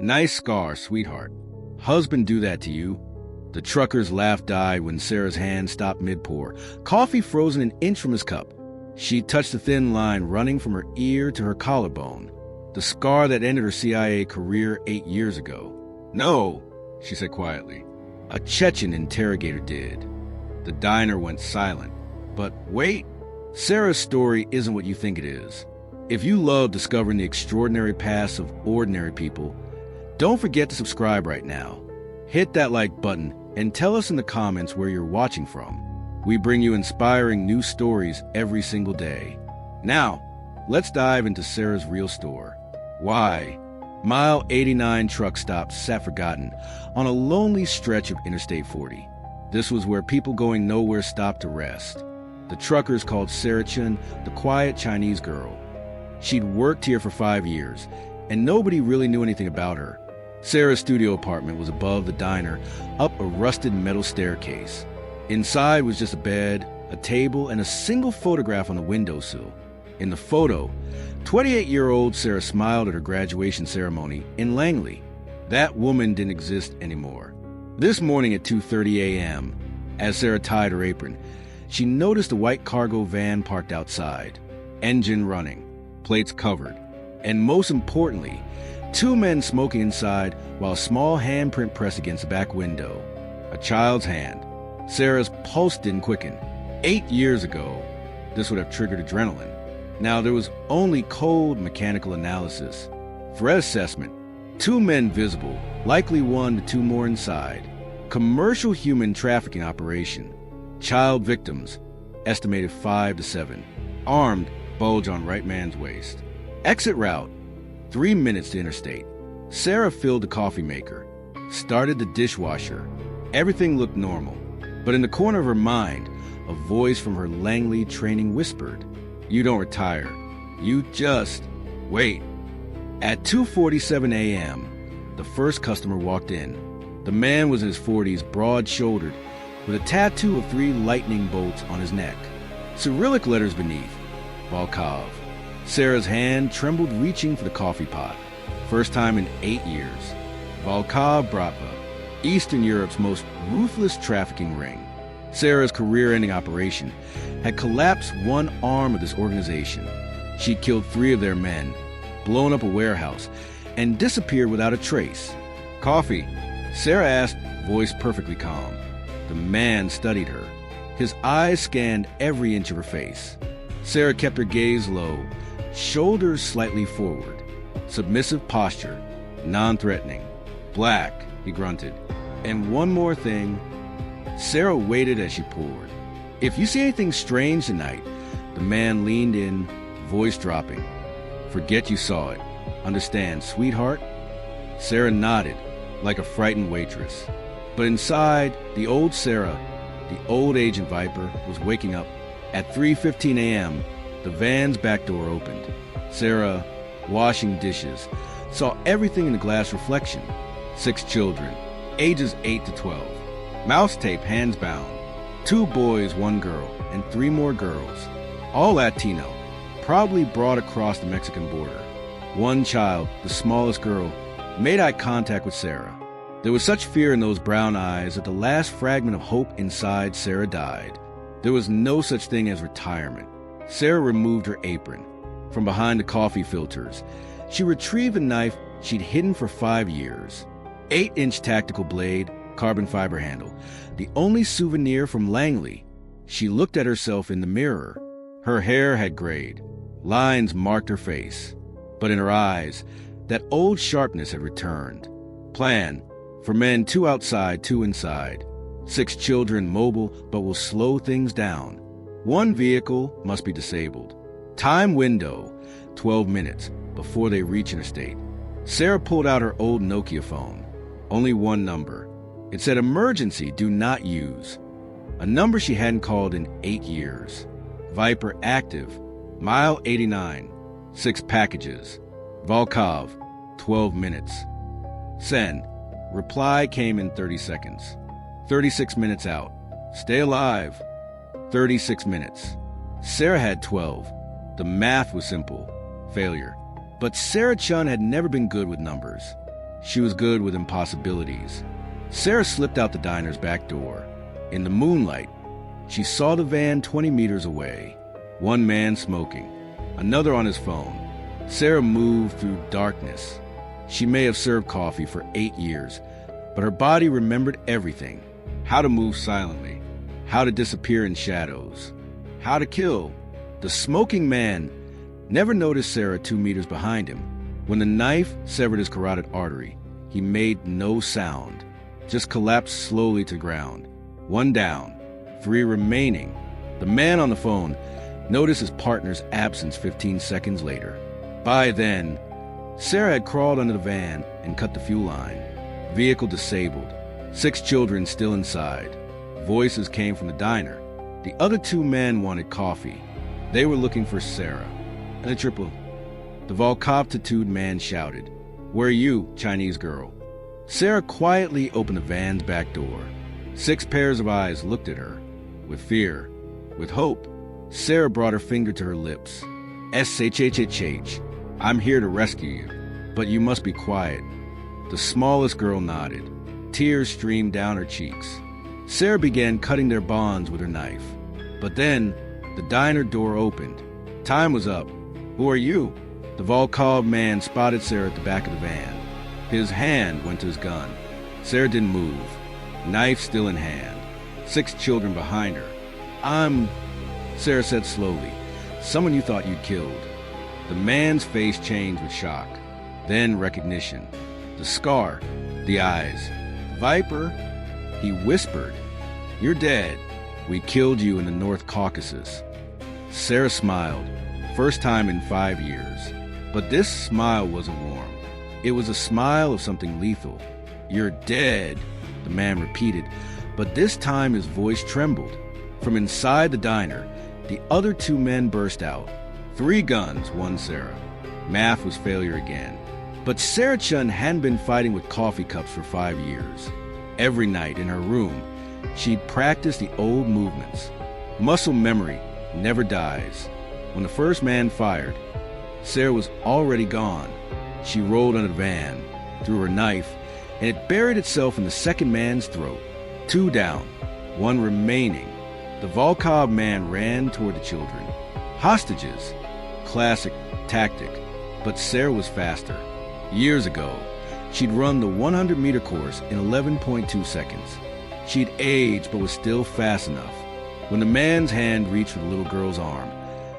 Nice scar, sweetheart. Husband do that to you? The trucker's laugh died when Sarah's hand stopped mid-pour, coffee frozen an inch from his cup. She touched the thin line running from her ear to her collarbone, the scar that ended her CIA career 8 years ago. No, she said quietly. A Chechen interrogator did. The diner went silent. But wait, Sarah's story isn't what you think it is. If you love discovering the extraordinary pasts of ordinary people, don't forget to subscribe right now. Hit that like button and tell us in the comments where you're watching from. We bring you inspiring new stories every single day. Now, let's dive into Sarah's real story. Why? Mile 89 truck stop sat forgotten on a lonely stretch of Interstate 40. This was where people going nowhere stopped to rest. The truckers called Sarah Chen the quiet Chinese girl. She'd worked here for 5 years, and nobody really knew anything about her. Sarah's studio apartment was above the diner, up a rusted metal staircase. Inside was just a bed, a table, and a single photograph on the windowsill. In the photo, 28-year-old Sarah smiled at her graduation ceremony in Langley. That woman didn't exist anymore. This morning at 2:30 a.m., as Sarah tied her apron, she noticed a white cargo van parked outside, engine running, plates covered, and most importantly, 2 men smoking inside while a small handprint pressed against the back window. A child's hand. Sarah's pulse didn't quicken. 8 years ago, this would have triggered adrenaline. Now there was only cold mechanical analysis. Threat assessment. 2 men visible, likely 1 to 2 more inside. Commercial human trafficking operation. Child victims, estimated 5 to 7. Armed, bulge on right man's waist. Exit route. 3 minutes to interstate. Sarah filled the coffee maker, started the dishwasher. Everything looked normal. But in the corner of her mind, a voice from her Langley training whispered, "You don't retire. You just wait." At 2:47 a.m., the first customer walked in. The man was in his 40s, broad-shouldered, with a tattoo of 3 lightning bolts on his neck. Cyrillic letters beneath. Volkov. Sarah's hand trembled reaching for the coffee pot. First time in 8 years. Volkov Bratva, Eastern Europe's most ruthless trafficking ring. Sarah's career-ending operation had collapsed one arm of this organization. She'd killed 3 of their men, blown up a warehouse, and disappeared without a trace. "Coffee?" Sarah asked, voice perfectly calm. The man studied her. His eyes scanned every inch of her face. Sarah kept her gaze low, shoulders slightly forward. Submissive posture, non-threatening. "Black," he grunted. "And one more thing." Sarah waited as she poured. "If you see anything strange tonight," the man leaned in, voice dropping. "Forget you saw it. Understand, sweetheart?" Sarah nodded, like a frightened waitress. But inside, the old Sarah, the old Agent Viper, was waking up. At 3:15 a.m., the van's back door opened. Sarah, washing dishes, saw everything in the glass reflection. 6 children, ages 8 to 12. Mouse tape, hands bound. 2 boys, 1 girl, and 3 more girls. All Latino, probably brought across the Mexican border. One child, the smallest girl, made eye contact with Sarah. There was such fear in those brown eyes that the last fragment of hope inside Sarah died. There was no such thing as retirement. Sarah removed her apron. From behind the coffee filters, she retrieved a knife she'd hidden for 5 years. 8-inch tactical blade, carbon fiber handle, the only souvenir from Langley. She looked at herself in the mirror. Her hair had grayed. Lines marked her face. But in her eyes, that old sharpness had returned. Plan. For men, 2 outside, 2 inside. 6 children mobile, but will slow things down. 1 vehicle must be disabled. Time window, 12 minutes before they reach interstate. Sarah pulled out her old Nokia phone. Only 1 number. It said emergency, do not use. A number she hadn't called in 8 years. Viper active. Mile 89. 6 packages. Volkov, 12 minutes. Send. Reply came in 30 seconds. 36 minutes out. Stay alive. 36 minutes. Sarah had 12. The math was simple. Failure. But Sarah Chen had never been good with numbers. She was good with impossibilities. Sarah slipped out the diner's back door. In the moonlight, she saw the van 20 meters away. One man smoking, another on his phone. Sarah moved through darkness. She may have served coffee for 8 years, but her body remembered everything. How to move silently, how to disappear in shadows, how to kill. The smoking man never noticed Sarah 2 meters behind him. When the knife severed his carotid artery, he made no sound, just collapsed slowly to the ground. 1 down, 3 remaining. The man on the phone noticed his partner's absence 15 seconds later. By then, Sarah had crawled under the van and cut the fuel line. Vehicle disabled. 6 children still inside. Voices came from the diner. The other 2 men wanted coffee. They were looking for Sarah. And a triple. The Volkov man shouted, "Where are you, Chinese girl?" Sarah quietly opened the van's back door. 6 pairs of eyes looked at her. With fear, with hope, Sarah brought her finger to her lips. "SHHHH, I'm here to rescue you, but you must be quiet." The smallest girl nodded. Tears streamed down her cheeks. Sarah began cutting their bonds with her knife. But then, the diner door opened. Time was up. "Who are you?" The Volkov man spotted Sarah at the back of the van. His hand went to his gun. Sarah didn't move. Knife still in hand. 6 children behind her. "I'm..." Sarah said slowly. "Someone you thought you'd killed." The man's face changed with shock. Then recognition. The scar. The eyes. "Viper," he whispered. "You're dead. We killed you in the North Caucasus." Sarah smiled. First time in 5 years. But this smile wasn't warm. It was a smile of something lethal. "You're dead," the man repeated, but this time his voice trembled. From inside the diner, the other 2 men burst out. 3 guns, won Sarah. Math was failure again. But Sarah Chen hadn't been fighting with coffee cups for 5 years. Every night in her room, she'd practiced the old movements. Muscle memory never dies. When the first man fired, Sarah was already gone. She rolled under the van, threw her knife, and it buried itself in the second man's throat. 2 down, 1 remaining. The Volkov man ran toward the children. Hostages. Classic tactic. But Sarah was faster. Years ago, she'd run the 100-meter course in 11.2 seconds. She'd aged but was still fast enough. When the man's hand reached for the little girl's arm,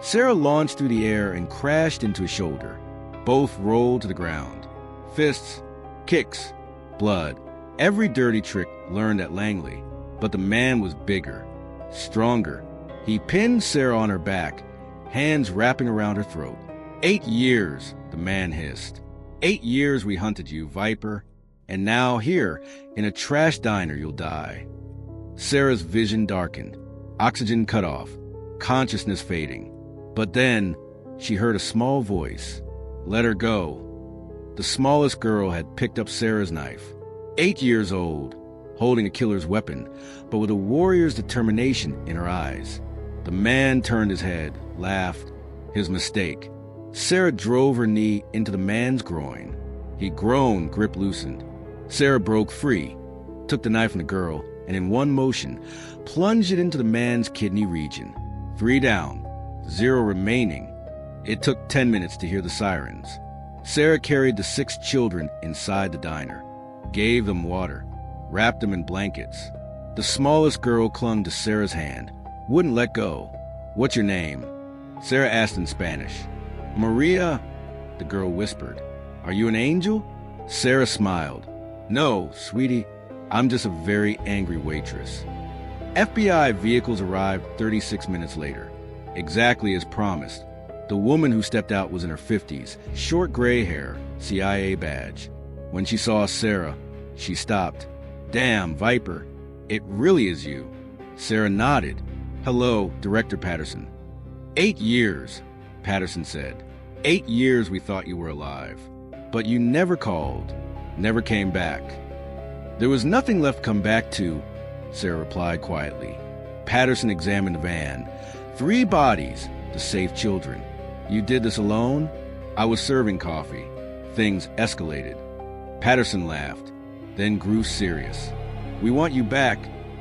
Sarah launched through the air and crashed into his shoulder. Both rolled to the ground. Fists, kicks, blood. Every dirty trick learned at Langley. But the man was bigger, stronger. He pinned Sarah on her back, hands wrapping around her throat. 8 years, the man hissed. 8 years we hunted you, Viper. And now here, in a trash diner, you'll die. Sarah's vision darkened. Oxygen cut off. Consciousness fading. But then, she heard a small voice. Let her go. The smallest girl had picked up Sarah's knife. 8 years old, holding a killer's weapon, but with a warrior's determination in her eyes. The man turned his head, laughed. His mistake. Sarah drove her knee into the man's groin. He groaned, grip loosened. Sarah broke free, took the knife from the girl, and in one motion, plunged it into the man's kidney region. 3 down, 0 remaining. It took 10 minutes to hear the sirens. Sarah carried the 6 children inside the diner, gave them water, wrapped them in blankets. The smallest girl clung to Sarah's hand, wouldn't let go. What's your name? Sarah asked in Spanish. Maria, the girl whispered. Are you an angel? Sarah smiled. No, sweetie, I'm just a very angry waitress. FBI vehicles arrived 36 minutes later, exactly as promised. The woman who stepped out was in her 50s, short gray hair, CIA badge. When she saw Sarah, she stopped. Damn, Viper, it really is you. Sarah nodded. Hello, Director Patterson. 8 years, Patterson said. 8 years we thought you were alive. But you never called, never came back. There was nothing left to come back to, Sarah replied quietly. Patterson examined the van. 3 bodies, the safe children. You did this alone? I was serving coffee. Things escalated. Patterson laughed, then grew serious. "We want you back,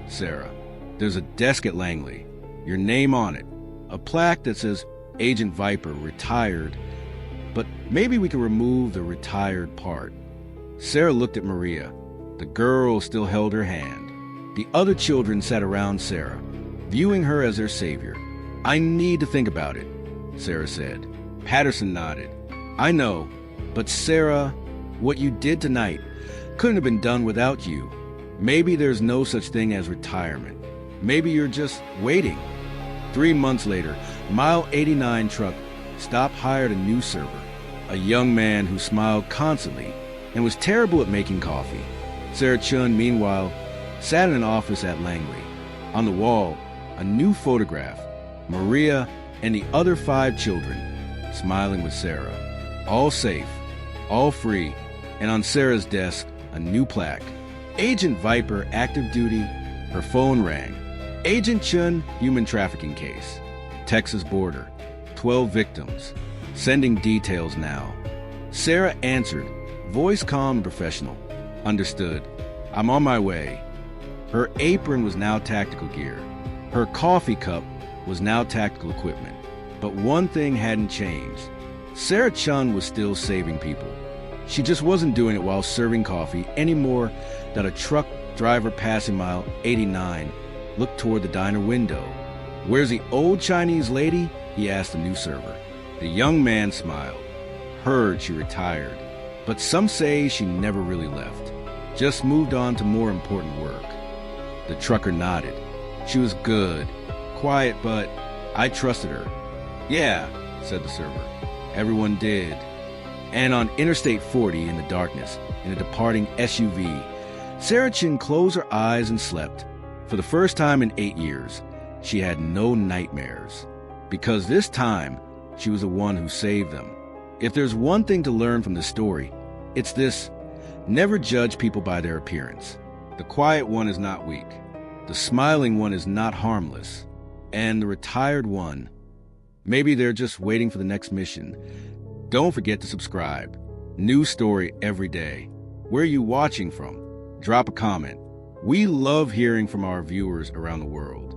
Sarah. There's a desk at Langley, your name on it, a plaque that says Agent Viper, retired, but maybe we can remove the retired part." Sarah looked at Maria. The girl still held her hand. The other children sat around Sarah, viewing her as their savior. "I need to think about it," Sarah said. Patterson nodded. "I know, but Sarah, what you did tonight couldn't have been done without you. Maybe there's no such thing as retirement. Maybe you're just waiting." 3 months later, Mile 89 truck stop hired a new server, a young man who smiled constantly and was terrible at making coffee. Sarah Chen, meanwhile, sat in an office at Langley. On the wall, a new photograph, Maria and the other 5 children, smiling with Sarah. All safe, all free, and on Sarah's desk, a new plaque. Agent Viper, active duty. Her phone rang. "Agent Chen, human trafficking case. Texas border. 12 victims. Sending details now." Sarah answered, voice calm and professional. "Understood. I'm on my way." Her apron was now tactical gear. Her coffee cup was now tactical equipment. But one thing hadn't changed. Sarah Chen was still saving people. She just wasn't doing it while serving coffee any more than a truck driver passing Mile 89 looked toward the diner window. "Where's the old Chinese lady?" he asked the new server. The young man smiled. "Heard she retired, but some say she never really left. Just moved on to more important work." The trucker nodded. "She was good, quiet, but I trusted her." "Yeah," said the server. Everyone did. And on Interstate 40 in the darkness, in a departing SUV, Sarah Chen closed her eyes and slept. For the first time in 8 years, she had no nightmares. Because this time, she was the one who saved them. If there's one thing to learn from this story, it's this: never judge people by their appearance. The quiet one is not weak. The smiling one is not harmless. And the retired one, maybe they're just waiting for the next mission. Don't forget to subscribe. New story every day. Where are you watching from? Drop a comment. We love hearing from our viewers around the world.